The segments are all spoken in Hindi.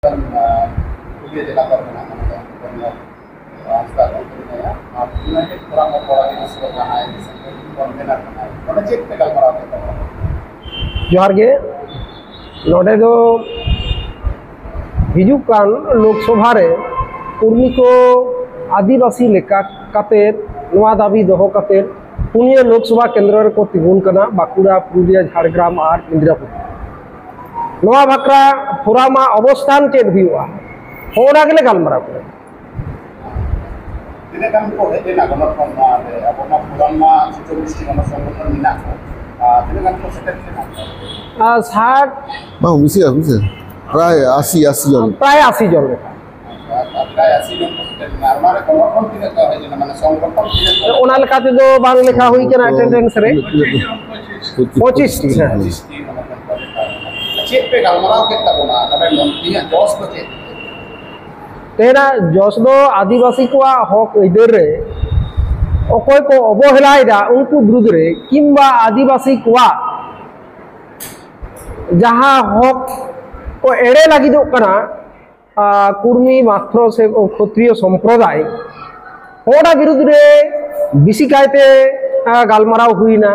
पुलिया जिला परगना रास्ता और यूनाइटेड फोरम ऑफ ऑर्गेनाइजेशंस को जाना है जिसमें कन्वेनर करना है नोडे चेक पे गलमराव करता है जोहार गे नोडे दो हिजुकान लोकसभा रे कुर्मी को आदिवासी लेका कातेर नवा दाबी दोहो कातेर पुनिया लोकसभा केंद्र रे को तिगुन कना बाकुड़ा पुरुलिया झारग्राम और इंदिरापुर नवा भाकरा फोरामा अवस्थान चेक हुआ होना गेले गलमराव करे दिने काम को हेते ना गणतंत्र में अब ना पुराना चित्तौड़गढ़ गण संगठन मिना दिने काम को सेट किया 60 बाऊ मिसे प्राय 80 जन प्राय 80 जन लेखा प्राय 80 जन को सेट ना हमारे गणतंत्र दिने का है माने संगठन दिने ओना लेखा ते दो बांग लेखा हुई केना अटेंडेंस रे 25 टी है चेक पे गलमराव के तबना नबे नोटिया जोश को चेक तेना जोश दो आदिवासी को हक इधर रे अकोय को अवहेलाइदा उनको विरुद्ध रे किंबा आदिवासी को जहां हक को एड़े लगी दो कना कुर्मी मात्र से क्षत्रिय संप्रदाय होना विरुद्ध रे बिसी कायते गलमराव हुईना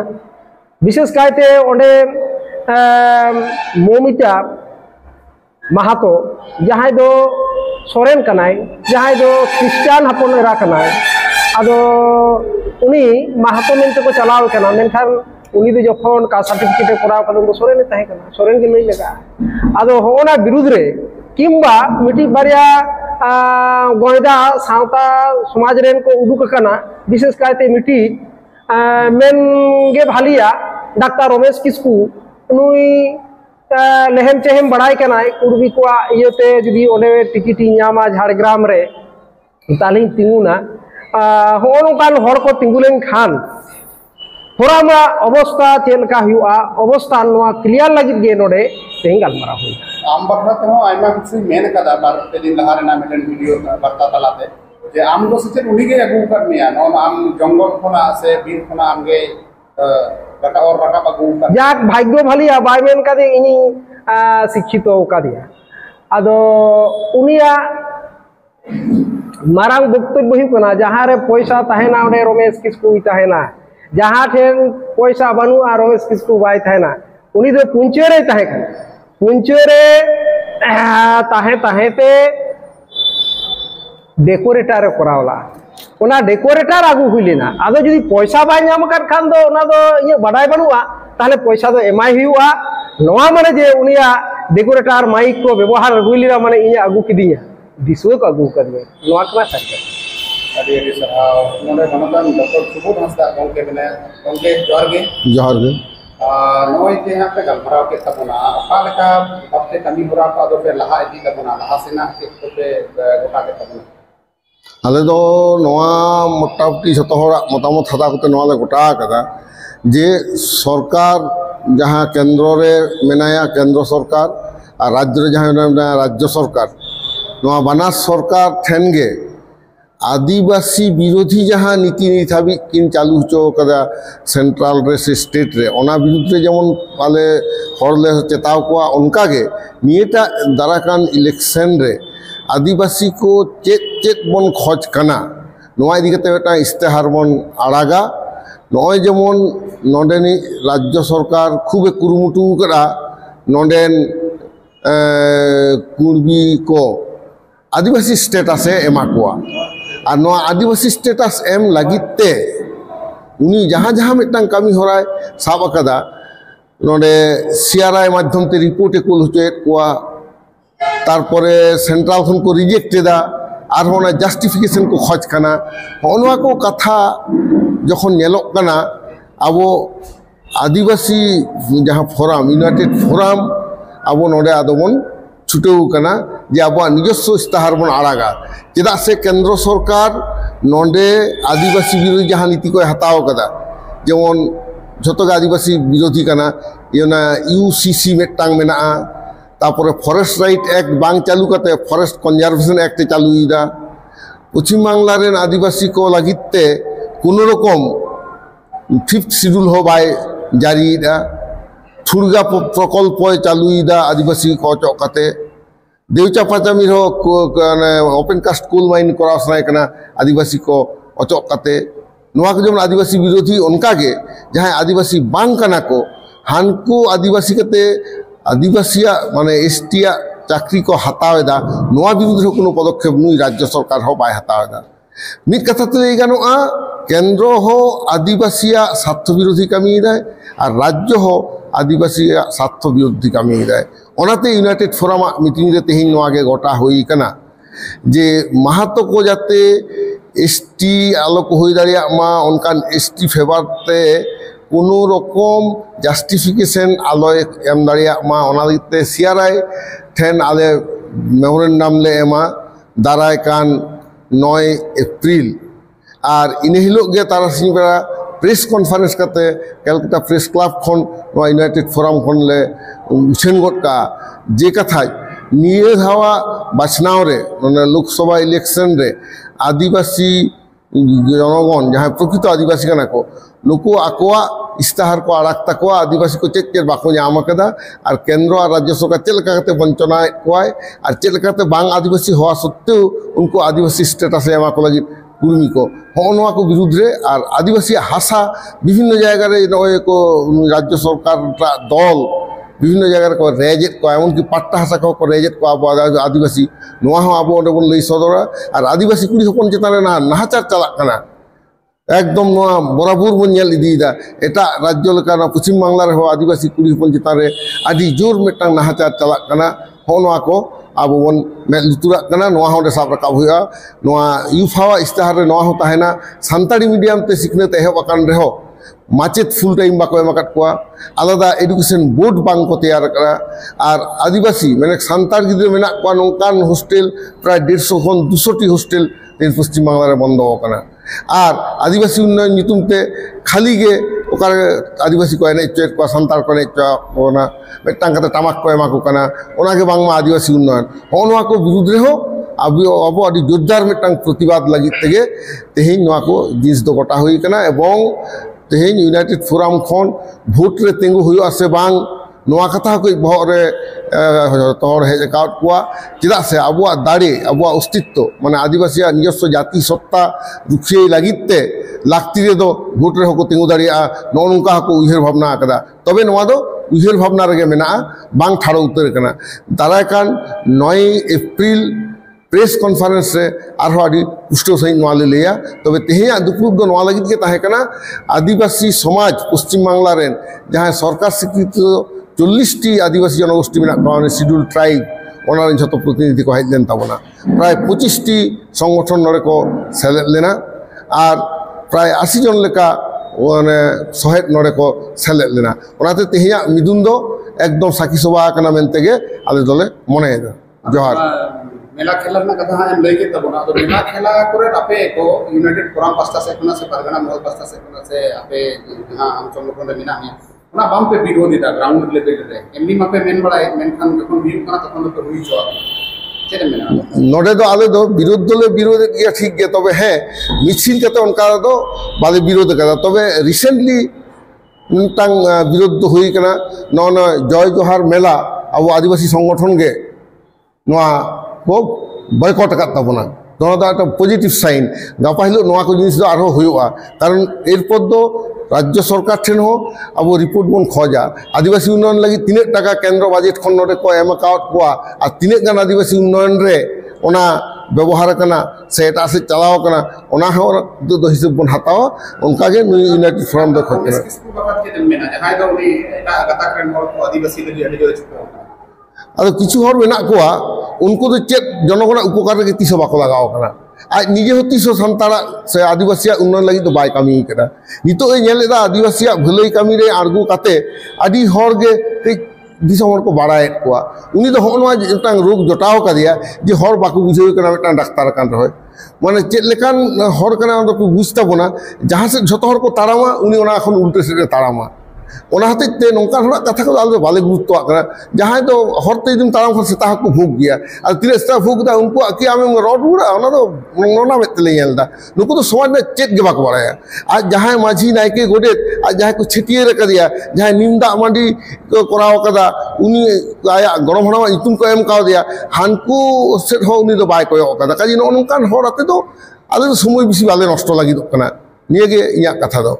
विशेष कायते ओंडे मोमिता महातो जहां दो सोरेन कनाय जहां दो क्रिश्चियन हपन एरा कनाय आदो उनी महातो मेनते को चलाव कना मेनखान उनी दो जखन का सर्टिफिकेट कराव कदम दो सोरेन तहे कना सोरेन के नहीं लगा आदो होना विरुद्ध रे किंबा मिटी बारिया गोयदा सावता समाज रेन को उडुक कना विशेष कायते मिटी मेन गे भालिया डॉक्टर रमेश किस्कू नुई लेहम चेहम बड़ाई कनाय कुर्मी को इयते जुदी ओने टिकट नामा झारग्राम रे तालिं तिंगुना होनकान हर को तिंगुलेन खान फोरामा अवस्था चेलका हुआ अवस्था नवा क्लियर लगी गे नोडे तें गलमरा हुई आम बखरा ते हो आइमा किछु मेन कदा बार पे दिन लहा रेना मिटन वीडियो बर्ता तलाते जे आम दो से उनी गे अगु कर मिया नोन आम जंगल खोना से बीर खोना आम गे रका और रका अगु कर जाक भाग्य भलिया बायमेन का दे इनी शिक्षित का दिया आदो उनिया मारांग वक्तव्य हुकना जहां रे पैसा तहेना ओडे रमेश किस्कू तहेना जहां ठेन पैसा बनू आ रमेश किस्कू बाय तहेना उनी दो पुंचे रे तहे पुंचे रे तहे तहे ते डेकोरेटर करावला उना डेकोरेटर आगु हुइलेना आदो जदी पैसा बाय नाम कर खान दो उना दो ये बडाय बनुआ ताले पैसा दो एमाय हुआ नवा माने जे उनिया डेकोरेटर माइक को व्यवहार हुइलिरा माने इने आगु किदिया दिसो को आगु करबे नवा कना सर अभी अभी सर नोडे गणतंत्र डॉक्टर सुबोध हंसदा गंके बने गंके जोहार गे नोय के यहाँ पे गलमराव के तबना अका लेका अपने कमी होरा का दो पे लहा इदी तबना लहा सेना के पे गोटा के तबना आले दो नवा मोटामुटी जतो होरा मतामत हता कते नवा ले गोटा कदा जे सरकार जहां केंद्र रे मेनाया केंद्र सरकार और राज्य रे जहां राज्य सरकार नवा बनास सरकार ठेनगे आदिवासी विरोधी जहां नीति निथाबी किन चालू हो कदा सेंट्रल रे से स्टेट रे ओना विरुद्ध रे जेमन पाले हरले चेताव को उनका के नियता दाराकान इलेक्शन रे आदिवासी को चेत चेत बन खोज कना नोआ इदी कते बेटा इस्तेहार बन आड़ागा नोय जेमन नोडेनी राज्य सरकार खूब कुरुमुटु करा नोडेन कुर्मी को आदिवासी स्टेटस एमा कोआ और नोआ आदिवासी स्टेटस एम लगिते उनी जहां जहां मिटन कमी होराय साब अकदा नोडे सीआरआई माध्यम ते रिपोर्ट कुल होचेत कोआ तारपरे सेंट्रल खन को रिजेक्ट दा और होना जस्टिफिकेशन को खोज कना होनवा को कथा जखन नेलोक कना अबो आदिवासी जहां फोरम यूनाइटेड फोरम अबो नोडे आदोबन छुटेउ कना जे अबो निजस्व इस्ताहार बन आड़ागा चेदा से केंद्र सरकार नोडे आदिवासी विरोधी जहां नीति को हताव कदा जेमन जतो आदिवासी विरोधी कना योना यूसीसी मेटांग मेना तापर फॉरेस्ट राइट एक्ट बांग चालू करते फॉरेस्ट कंजर्वेशन एक्ट चालू इदा पश्चिम बांगला रेन आदिवासी को लगिते कोनो रकम 5th शिड्यूल हो बाय जारी इदा छुड़गा प्रकल्प चालू इदा आदिवासी को चौकाते Deocha पाचामी open cast coal mine कराव सनाय आदिवासी को अचक काते नोआ को जमन आदिवासी विरोधी उनका के जहां आदिवासी बांग कना को हानको आदिवासी कते आदिवासिया माने एसटिया चाकरी को हतावेदा नोआ विरुद्ध कोनो पदक्षेप नुई राज्य सरकार हो बाय हतावेदा मित कथा तो लई गानोआ केंद्र हो आदिवासिया स्वार्थ विरोधी कामी दाय और राज्य हो आदिवासिया स्वार्थ विरोधी कामी दाय ओनाते यूनाइटेड फोरम मीटिंग रे तेहिं नोआ के गोटा होई कना जे महातो को जाते एसटी आलो को होई दाड़िया मा उनकान एसटी फेवर ते कोनो रकम जस्टिफिकेशन आलो एम दाड़िया मा ओना लगिते सीआरआई ठेन आले मेमोरेंडम ले एमा दाराय कान 9 एप्रिल और इन हिलोग गे तारासिंह बेड़ा प्रेस कॉन्फ्रेंस करते कलकत्ता प्रेस क्लब खन यूनाइटेड फोरम खन ले उछेन गोट का जे कथा निये धावा बाछनाव रे लोकसभा इलेक्शन रे आदिवासी जनगण जहाँ प्रकृत आदिवासी कना को नुकु आकोआ इस्ताहार को आड़क तक आदिवासी को चेक चेक बाको जाम कदा और केंद्र और राज्य सरकार चलते वंचना कोआय और चलते बांग आदिवासी हवा सत्त्वेও उनको आदिवासी स्टेटस एमा को लगी कुर्मी को हनवा को विरुद्ध रे और आदिवासी हासा विभिन्न जगह रे नय को राज्य सरकार दल विभिन्न जगह को रेजेट को एमनकि पाट्टा हासा को रेजेट को अब आदिवासी नोआ हो अब ओंडे बन लई सदरा और आदिवासी कुड़ी हपन चेतान ना नाहाचार चलाक कना एकदम नोआ बराबर बन नेल इदीदा एटा राज्य लेका पश्चिम बांग्ला रे हो आदिवासी कुड़ी हपन चेतान रे आदि जोर मेटांग नाहाचार चलाक कना हनवा को अब बन मेल लुतुरा कना नोआ होंडे साब रकाब हुआ नोआ यूफावा इस्ताहार रे नोआ हो ताहेना सान्ताड़ी मीडियम ते सिखनेत एहब अकान रेहो माचेत फुल टाइम बाको एमाकात कोआ आलादा एडुकेशन बोर्ड बांग को तैयार करा और आदिवासी मैंने सांतार गिद्रे मेना कोआ नोंकान हॉस्टेल प्राय 150 खन 200 टी हॉस्टेल तेन पश्चिम बांग्ला रे बंद होकना और आदिवासी उन्नयन नितुम ते खाली गे ओकार आदिवासी को एने चेक को सांतार को ने ओना मेटांग कते टामाक को एमा को कना ओना के बांग मा आदिवासी उन्नयन होनवा को विरुद्ध रे हो अब अभी जोरदार मेटांग प्रतिवाद लगी तेगे तेहिं नवा को जिस दो गोटा हुई कना एवं तेहिं यूनाइटेड फोरम खन भोट रे तेंगु हुआ से बांग नवा कथा को बहुत रे तोड़ हेज काउट कुआ चिदा से अबुआ दाड़े अबुआ अस्तित्व माने आदिवासी निजस्व जाति सत्ता रुखिये लगिते लागती रे दो भोट रे को तेंगु दाड़िया नोनका को उहर भावना कदा तबे नवा दो उहर भावना रे मेना बांग ठाड़ो उतर कना दाराय कान 9 एप्रिल प्रेस कॉन्फ्रेंस रे आरहाडी पुष्टो सही नवा ले लिया तबे तेहिया दुपुर दो नवा लगित के ताहे कना आदिवासी समाज पश्चिम बांग्ला रे जहां सरकार स्वीकृत 40 टी आदिवासी जनगोष्ठी में शिड्यूल ट्राइब ओना जतो प्रतिनिधि को हेजन ताबना प्राय 25 टी संगठन नरे को सेलेक्ट लेना और प्राय 80 जन लेका ओने सहेत नरे को सेलेक्ट लेना ओनाते तेहिया मिदुन दो एकदम साकी सभा कना मेनतेगे आले दले मने जोहार मेला खेला ना कथा हम लई के तबना तो मेला खेला करे अपे को यूनाइटेड फोरम पास्ता से कोना से परगना मोल पास्ता से कोना से अपे हां हम संगठन रे मिना में ओना बाम पे विरोधी दा ग्राउंड लेवल रे एमनी मापे मेन बड़ा मेनखान जखन विरोध कना तखन तो हुई छ चेरे मेना नोडे दो आले दो विरोध दले विरोध किया ठीक गे तबे है मिছিল कते उनका दो बाले विरोध कदा तबे रिसेंटली मिटांग विरोध हुई कना न जय जोहार मेला अब आदिवासी संगठन गे नोआ को बॉयकॉट करताबना दोनों पॉजिटिव साइन गापा हिलो नोआ को जिनिस आरो हुआ कारण एरपर दो राज्य सरकार ठेन हो अब रिपोर्ट बन खोजा आदिवासी उन्नयन लगी 3 टाका केंद्र बजेट खन नोडे को एम अकाउंट को आ 3 गान आदिवासी उन्नयन रे ओना व्यवहार करना से एटा से चलाव करना ओना हो दो हिसाब बन हताओ उनका के यूनाइटेड फोरम दो खत किसको बात के मेना जहां दो उनी एटा गता करन को आदिवासी लगी अडी जो छ अब किछु हर मेना को उनको तो चेक जनगण उपकार के तीसो बाको लगाओ कना आज निजे हो तीसो संताड़ा से आदिवासी उन्नयन लगी तो बाय कामी करा नितो ए नेलेदा आदिवासी भलई कामी रे आर्गु काते आदि हर गे दिसम को बाड़ाय को उनी तो होनवा एकटांग रोग जटाव का दिया जे हर बाको बुझे कना एकटांग डाक्तार कान रहे माने चेक लेकान हर कना तो बुझता बना जहां से जतो हर को ताड़ामा उनी ओना एखन उल्टे से ताड़ामा ᱚᱱᱟ ᱦᱚᱛᱮᱡ ᱛᱮ ᱱᱚᱝᱠᱟᱱ ᱦᱚᱲᱟᱜ ᱠᱟᱛᱷᱟ ᱠᱚᱫᱚ ᱟᱞᱮ ᱫᱚ ᱵᱟᱞᱮ ᱜᱩᱨᱩᱛᱛᱚᱣᱟᱜ ᱠᱟᱱᱟ ᱡᱟᱦᱟᱸᱭ ᱫᱚ ᱦᱚᱨᱛᱮ ᱡᱩᱫᱤᱢ ᱛᱟᱲᱟᱢ ᱠᱷᱟᱱ ᱥᱮᱛᱟ ᱦᱚᱸᱠᱚ ᱵᱷᱩᱜ ᱜᱮᱭᱟ ᱟᱨ ᱛᱤᱱᱟᱹᱜ ᱥᱮᱛᱟ ᱵᱷᱩᱜ ᱮᱫᱟ ᱩᱱᱠᱩᱣᱟᱜ ᱠᱤ ᱟᱢᱮᱢ ᱨᱚᱲ ᱨᱩᱣᱟᱹᱲᱟ ᱚᱱᱟ ᱫᱚ ᱱᱚᱱᱟ ᱢᱮᱫ ᱛᱮᱞᱮ ᱧᱮᱞ ᱮᱫᱟ ᱱᱩᱠᱩ ᱫᱚ ᱥᱚᱢᱟᱡᱽ ᱨᱮᱱᱟᱜ ᱪᱮᱫ ᱜᱮ ᱵᱟᱠᱚ ᱵᱟᱲᱟᱭᱟ ᱟᱨ ᱡᱟᱦᱟᱸᱭ ᱢᱟᱹᱡᱷᱤ ᱱᱟᱭᱠᱮ ᱜᱚᱰᱮᱛ ᱟᱨ ᱡᱟᱦᱟᱸᱭ ᱠᱚ ᱪᱷᱟᱹᱴᱭᱟᱹᱨ ᱟᱠᱟᱫᱮᱭᱟ ᱡᱟᱦᱟᱸᱭ ᱱᱤᱢ ᱫᱟᱜ ᱢᱟᱹᱰᱤ ᱠᱚ ᱠᱚᱨᱟᱣ ᱟᱠᱟᱫᱟ ᱩᱱᱤ ᱟᱭᱟᱜ ᱜᱚᱲᱚᱢ ᱦᱟᱲᱟᱢᱟᱜ ᱧᱩᱛᱩᱢ ᱠᱚ ᱮᱢ ᱠᱟᱣᱫᱮᱭᱟ ᱦᱟᱱᱠᱩ ᱥᱮᱫ ᱦᱚᱸ ᱩᱱᱤ ᱫᱚ ᱵᱟᱭ ᱠᱚᱭᱚᱜ ᱟᱠᱟᱫᱟ ᱠᱟᱡᱮ ᱱᱚᱜᱼᱚ ᱱᱚᱝᱠᱟᱱ ᱦᱚᱲ ᱟᱛᱮ ᱫᱚ ᱟᱞᱮ ᱫᱚ ᱥᱚᱢᱚᱭ ᱵᱮᱥᱤ ᱵᱟᱞᱮ ᱱᱚᱥᱴᱚ ᱞᱟᱹᱜᱤᱫᱚᱜ ᱠᱟᱱᱟ ᱱᱤᱭᱟᱹᱜᱮ ᱤᱧᱟᱹᱜ ᱠᱟᱛᱷᱟ ᱫᱚ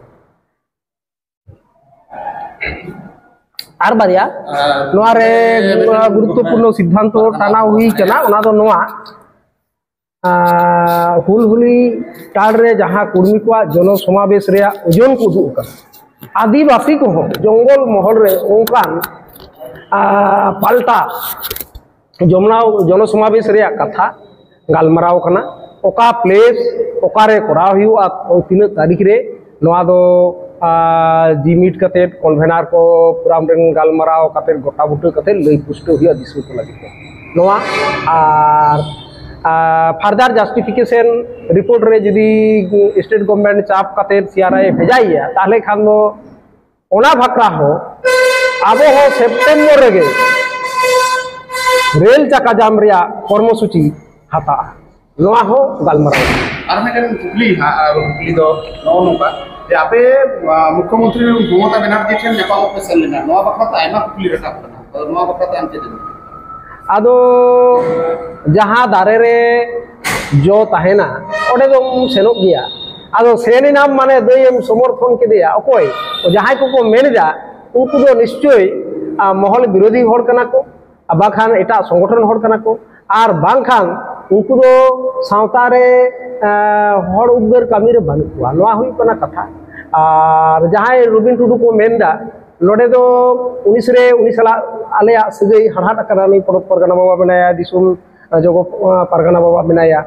ᱟᱨ ᱵᱟᱨᱭᱟ ᱱᱚᱣᱟ ᱨᱮ ᱜᱩᱨᱩᱛᱛᱚᱯূর্ণ ᱥᱤᱫᱽᱫᱷᱟন্ত টানাও ᱦᱩᱭ ᱠᱟᱱᱟ ᱚᱱᱟ ᱫᱚ ᱱᱚᱣᱟ হুলহুলি টাড় রে যাহা কর্মী কোয়া জনসমাবেশ রে ওজন কো উদুগ আকানা আদিবাসী কো জঙ্গল মহল রে ওনকান পাল্টা জমনাও জনসমাবেশ রে কথা গালমারাও কানা ওকা প্লেস ওকারে করা হুয়া তিনা তারিখ রে নোয়া দো জিমিট কাতে কনভেনার को पुराम रेन गालमाराव काते गोटा बुटा काते लई पुष्ट हुआ दिसु को लगी नोआ आर फार्दर जस्टिफिकेशन रिपोर्ट रे जदी स्टेट गवर्नमेंट चाप काते सीआरआई भेजाइया ताहले खान दो ओना भाकरा हो आबो हो सेप्टेम्बर रेगे रेल चका जाम रिया कर्मसूची हाता नोआ हो गालमाराव और मेटन कुकली दो नो नोका जे आपे मुख्यमंत्री ममता बनर्जी ठेन नेपाल पे सेन लेना नोआ बखत आयमा कुकली रखा करना और नोआ बखत आम चेदन आदो जहां दारे रे जो ताहेना ओडे दो सेनोक गिया आदो सेनी नाम माने दयम समर्थन के दिया ओकोय जहां को मेनदा उनको दो निश्चय महल विरोधी हड़ कना को बाखान एटा संगठन हड़ कना को आर बांखान उनको दो सावता रे हड़ उद्गार कामी रे बानुआ नोआ हुई कना कथा और जहां रुबिन टुडू को मेनदा नोडे दो 19 साल आले सगई हड़हाट करा नहीं पड़ोस परगना बाबा बनाया दिसुम जगो परगना बाबा बनाया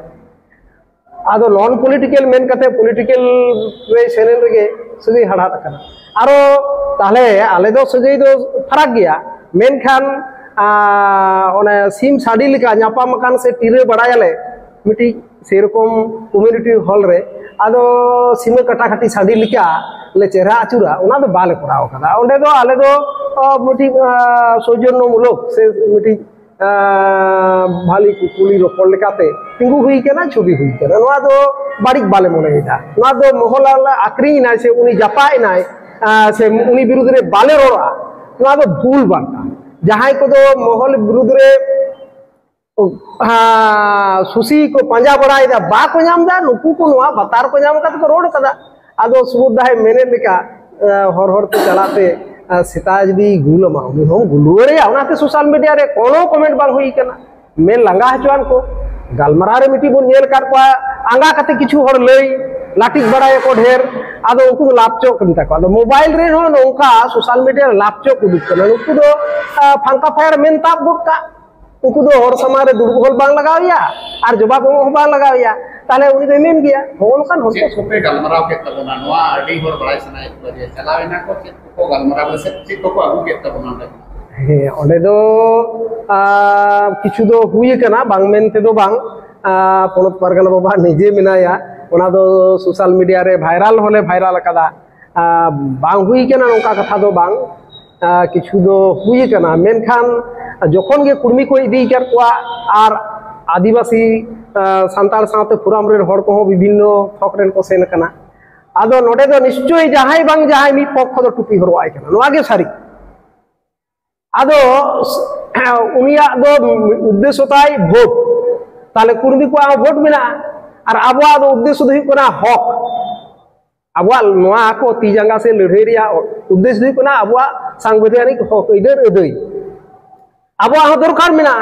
आदो नॉन पॉलिटिकल मेन कते पॉलिटिकल रे सेनेन रेगे सगई हड़हाट करा आरो ताहले आले दो सगई दो फरक गया मेन खान ओने सिम साडी लिका न्यापाम कान से टीरे बड़ायाले मिटी सेरकम कम्युनिटी हॉल रे आदो सीमा कटाकटी साडी लिका ले चेहरा आचुरा उना दो बाले कराव कदा ओंडे दो आले दो मिटी सौजन्यमूलक से मिटी भाली कुकुली रोपड़ लेकाते तिंगु हुई केना छवि हुई केना नोआ दो बाड़ी बाले मनेदा नोआ दो मोहला आक्री नाय से उनी जापाय नाय से उनी विरुद्ध रे बाले रोड़ा नोआ दो भूल बाटा जहां को दो मोहल विरुद्ध रे सुसी को पंजा बड़ाईदा बा को नामदा नुकु को नोआ बतार को नाम का तो रोड कदा आदो सुबुदा है मेने लिका हर हर तो चलाते सीता जदी गुलमा उनी हम गुलुरे आउनाते सोशल मीडिया रे कोनो कमेंट बांग हुई केना मेन लंगा हचवान को गालमारा रे मिटी बोन नेल कर पा आंगा कते किछु हर लई लाटिक बड़ाय को ढेर आदो उनको लापचो कनता को आदो मोबाइल रे हो नोंका सोशल मीडिया लापचो को दुक कना उनको दो फांका फायर मेन ताप गोका उनको दो हर समारे दुर्बल बांग लगाविया और जवाब हो बांग लगाविया ताले उनी दे मेन गया होन कान होन को सोपे गालमराव के तबना नोआ अडी होर बड़ाई सनाय बजे चलावेना को चेक को गालमराव से चेक को आगु के तबना हे ओंडे दो किछु दो हुई कना बांग मेनते दो बांग पोनत परगना बाबा निजे मिनाया ओना दो सोशल मीडिया रे वायरल होले वायरल कदा बांग हुई कना नोका कथा दो बांग किछु दो हुई कना मेनखान जखन गे कुर्मी को इदी कर कोआ आर आदिवासी सांताल साथे पुराम रे हड़ को विभिन्न थक रेन को सेन कना आदो नोडे दो निश्चय जहाई बांग जहाई मी पक्ष दो टुपी हरवाय कना नोआ गे सारी आदो उनिया दो उद्देश्य ताई भोट ताले कुर्मी को भोट मिला और आबवा दो उद्देश्य दो कना हक आबवा नोआ को ती जंगा से लड़ाई रिया उद्देश्य दो कना आबवा सांविधानिक हक इधर अदई आबवा हो दरकार मिना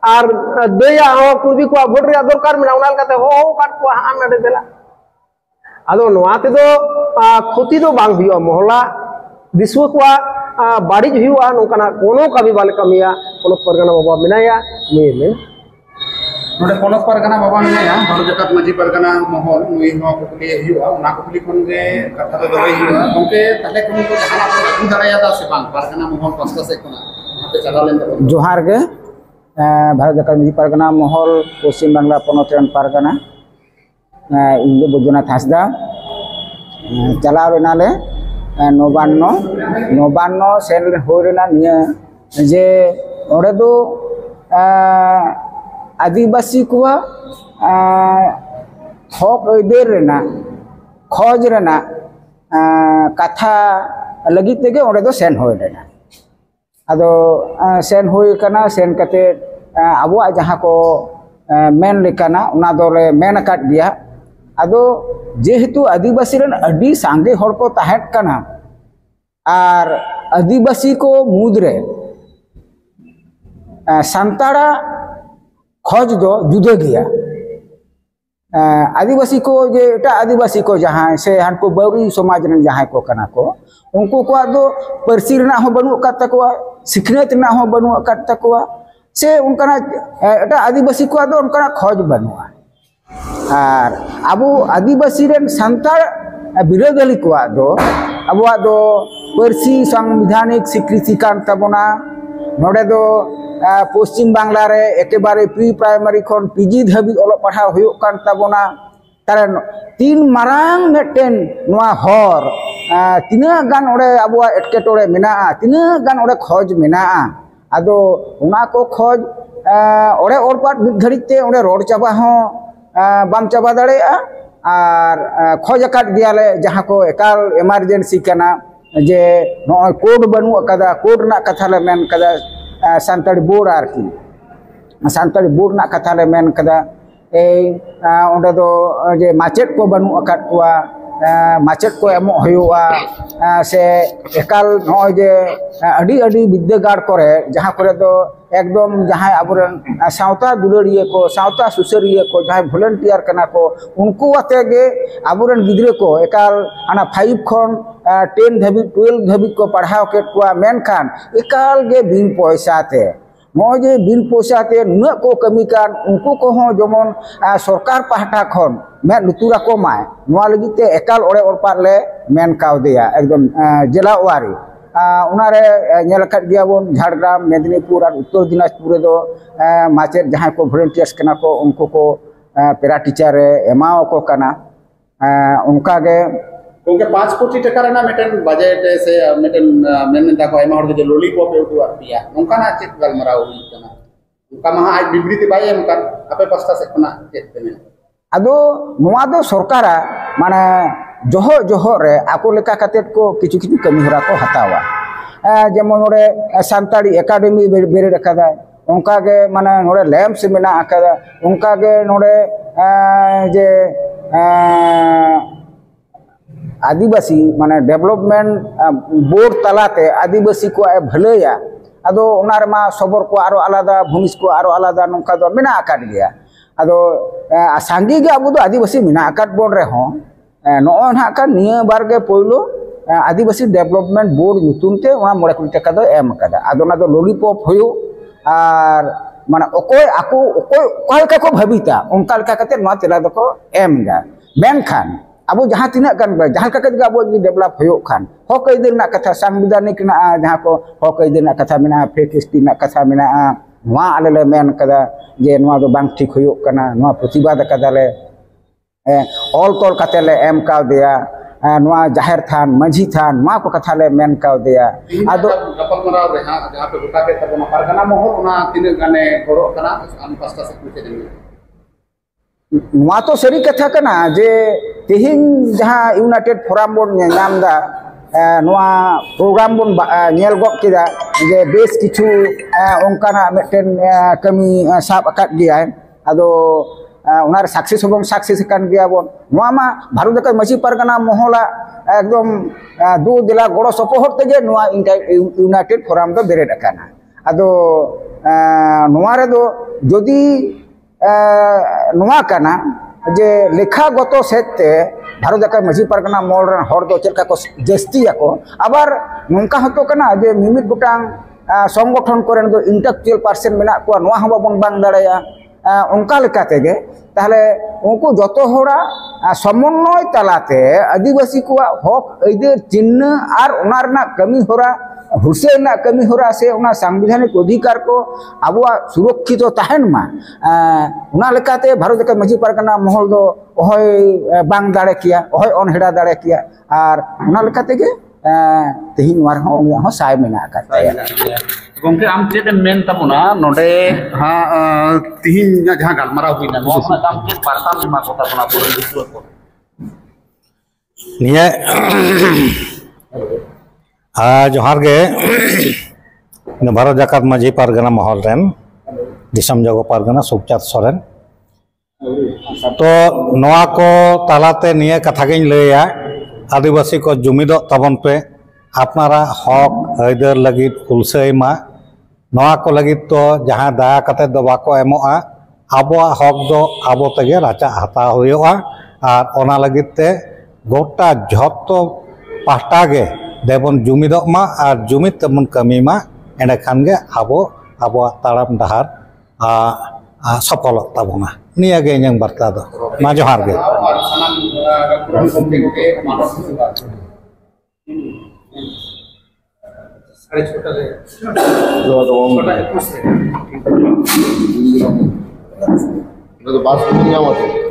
और दया हो कुर्मी को भोट रे दरकार मिना उनाल काते हो काट को हां नडे देला आदो नोआ ते दो क्षति दो बांग हुआ मोहला दिसव को बाड़ी हुआ नोकना कोनो कभी बाले कमिया कोनो परगना बाबा मिनाया में नोडे कोनो परगना बाबा मिनाया हर जगत मजी परगना महल नुई हो कुली हुआ उना कुली कोन गे कथा दो दई हुआ ओके तले कोन को जहां आप लागू दराया दा से बांग परगना महल पास्ता से कोना पे चला लेन जोहार गे भारत जगत मजी परगना महल पश्चिम बांग्ला पनत रेन परगना इन दो बुजुनाथ हासदा चलाव रेनाले नवान्न सेन होना निया जे ओरे दो आदिवासी को हक अयदार रेना खोज रेना कथा लगी तेगे ओरे दो सेन होय रेना आदो सेन होय कना सेन कते आबुआ जहां को मेन लेकाना उना दोले मेन अकाट गया आदो जेहेतु आदिवासी रन अडी सांगे हर को ताहेत कना आर आदिवासी को मुद्रे सांताड़ा खोज दो जुदा गया आदिवासी को जे एटा आदिवासी को जहां से हानको बौरी समाज रन जहां को कना को उनको को दो परसी रना हो बनु अकात तकवा सिखनेत ना हो बनु अकात तकवा से उनका एटा आदिवासी को दो उनका खोज बनुआ और अब आदिवासी रन सांताड़ बिरोधली को दो अबुआ दो परसी संविधानिक स्वीकृति कान तबना नोडे दो पश्चिम बांगला रे एकेबारे प्री प्राइमरी खन पीजी धाबी ओल पढ़ा हुयुक कान तबना कारण तीन मारांग मेटेन नोआ हर तिना गान ओडे अबुआ एटकेटोड़े मेना तिना गान ओडे खोज मेना आदो उना को खोज ओडे ओरपाट मिद घड़ी ते ओडे रोड चाबा हो बाम चाबा दाड़ेया और खोज अकाट गयाले जहां को एकाल इमरजेंसी कना जे नोय कोड बनु अकादा कोड ना कथा ले मेन कदा सानताड़ी बोर्ड आरकी सानताड़ी बोर्ड ना कथा ले मेन कदा ए ओंडे दो जे माचेट को बनु अकाट कुआ माचेट को एमो हुआ से एकाल नोय जे अडी अडी विद्यागार करे जहां करे दो एकदम जहां आबुरन सावता दुलड़िए को सावता सुसरिए को जहां वॉलंटियर कना को उनको आते गे आबुरन गिद्रे को एकाल आना 5 खन 10 धाबी 12 धाबी को पढ़ाव के को मेनखान एकाल गे बिन पैसा ते मोजे बिन पैसा ते नुना को कमी कान उनको को हो जमन सरकार पाहटा खन मे लुतुरा को माय नोआ लगी ते एकाल ओरे ओरपार ले मेन काव दिया एकदम जिला वारी उनारे नेल अकाट गया बोन झाड़ग्राम मेदिनीपुर और उत्तर दिनाजपुर दो माचेट जहां को वॉलंटियर्स कना को उनको को पेरा टीचर एमाओ को कना उनका गे उनके 5 कोटी टका रेना मेटन बजट से मेटन मेन दा को एमा हर जो लॉलीपॉप ए उदु पिया उनका ना चेक गलमराव हुई कना उनका महा आज विबृति बाय एम कर आपे पास्ता से कना चेक पेमेंट आदो नोआ दो सरकारा माने जोहो जोहो रे आको लेका कतेट को किछु किछु कमी हरा को हतावा जेमन नोरे सांताड़ी एकेडमी बेरे रखा उनका गे माने नोरे लैम्प्स मेना आकादा उनका गे नोरे जे आदिवासी माने डेवलपमेंट बोर्ड तलाते आदिवासी को भलैया आदो उनार मा सबर को आरो आलादा भूमिस को आरो आलादा नोंका दो मेना आकाद गया आदो सांगी गे अबो दो आदिवासी मेना आकाद बोर्ड रे हो नोन हा का निया बार गे पोइलो आदिवासी डेवलपमेंट बोर्ड नुतुम ते उना 9 कोटी टका दो एम कदा आदो ना दो लॉलीपॉप होयो और माने ओकोय आको ओकोय कालका को भाबिता उनका लका कते नो तेला दको एम गा मेनखान अब जहां तिना गान जहां का कते अब डेवलप होयो खान हक अयदार ना कथा संविधानिक ना जहां को हक अयदार ना कथा मेना फेक एसटी ना कथा मेना नोआ आले ले मेन कदा जे नोआ दो बांग ठीक होयो कना नोआ प्रतिवाद कदाले ऑल तोल कते ले एम काव दिया नोआ जाहिर थान माझी थान नोआ को कथा ले मेन काव दिया आदो गपल मरा जहां पे गोटा के तबना पारगना मोहर उना तिने गाने गोरो कना आम पास्ता से पूछे देंगे नोआ तो सरी कथा कना जे तेहिन जहां यूनाइटेड फोरम बोन नामदा नोआ प्रोग्राम बोन नेल गप किदा जे बेस किछु ओंकाना मेटेन कमी साब अकाट गया आदो उनार सक्सेस होबम सक्सेस कान गया बोन नोआ मा भारत का मछी परगना मोहला एकदम दो जिला गड़ो सपोहट तेगे नोआ यूनाइटेड फोरम दो बेरेड अकाना आदो नोआ रे दो जदी नोआ काना जे लेखागत सेते भारत का मछी परगना मोल रन हर दो चलका को जस्ती याको आबार नोंका हतो कना जे मिमित गुटांग संगठन करेन दो इंटेलेक्चुअल पर्सन मेना को नोआ हम बाबन बांग दाड़ाया उनका लेकाते गे ताहले उनको जतो होड़ा समन्वय तलाते आदिवासी को हक अयदार चिन्ह और उनार ना कमी होरा हुसे ना कमी होरा से उना संविधानिक अधिकार को आबुआ सुरक्षित ताहेन मा उना लेकाते भारत का मछी परगना महल दो ओहय बांग दाड़े किया ओहय अनहेड़ा दाड़े किया और उना लेकाते गे तेही नोआ रहो उनिया हो साय मेना का ताया गंके आम चेत मेन तबुना नोडे हा तिहिन जहां गलमाराव हुइना नोआ खना काम चेत वार्ता में मा को तबुना पूरा दिसुआ को निया जोहार गे भारत जाकात माझी पारगना महल रेन दिसम जगो पारगना सुखचाँद सोरेन तो नोआ को तालाते निया कथा गिन लैया आदिवासी को जुमिदो तबन पे अपनारा हक आयदर लगित हुलसै मा नोआ को लगित तो जहां दया कते दो बाको एमोआ आबोआ हक दो आबो तेगे राचा हता हुयोआ और ओना लगित ते गोटा झोतो पाहटा गे देबन जुमिदो मा और जुमिद तबन कमी मा एंडे खान गे आबो आबोआ ताड़ाम डहार सफल तबना निया गे इᱧᱟᱹᱝ बार्ता दो मा जोहार गे तो बात सुन